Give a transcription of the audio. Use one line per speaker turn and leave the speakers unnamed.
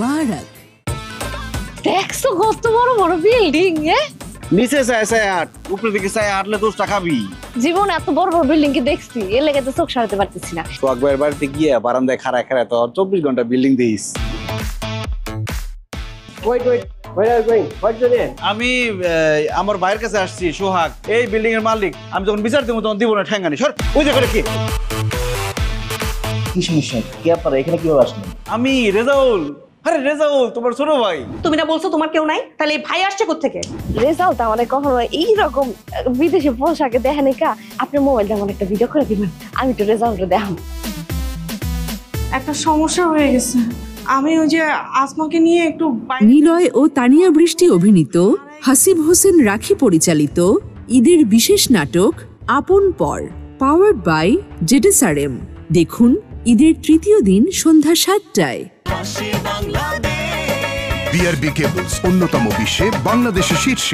মুবারক।
দেখছো কত বড় বড় বিল্ডিং
নিচে চায় আট, উপরের দিকে চায় আটলে 10 টাকা খাবি।
জীবন এত বড় বড় বিল্ডিং কি দেখছি, এর লেগে তো চোখ সারাতে পারতেছি না।
সোহাগ ভাইয়ের বাড়িতে গিয়ে বারান্দায় খাড়া তো 24 ঘন্টা বিল্ডিং দিস। আমি আমার ভাইয়ের কাছে আসছি, সোহাগ এই বিল্ডিং এর মালিক। আমি যখন বিচার দেবো তখন দিব না ঠ্যাঙ্গানি। সর ওই যে করে কি
সমস্যা? কি আপনারা এখানে কিভাবে আসলেন?
আমি রেজাউল। আরে রেজাউল তোমার ছোট ভাই।
তুমি না বলছো তোমার কেউ নাই, তাহলে এই ভাই আসছে কোত্থেকে?
রেজাল্ট আমাদের কখনো এইরকম বিদেশি পোশাকে দেখেন কা। আপনি মোবাইলটা আমার একটা ভিডিও করে দিবেন, আমি তো রেজাল্টটা দেখাম।
একটা সমস্যা হয়ে গেছে, আমি ওই যে আসমাকে নিয়ে একটু
নিলয় ও তানিয়া বৃষ্টি অভিনীত, হাসিব হোসেন রাখি পরিচালিত ঈদের বিশেষ নাটক আপন পর, পাওয়ার্ড বাই জেডএসআরএম। দেখুন ঈদের তৃতীয় দিন সন্ধ্যা 7টায়।
বিআরবি কেবলস, অন্যতম বিশ্বে বাংলাদেশের শীর্ষে।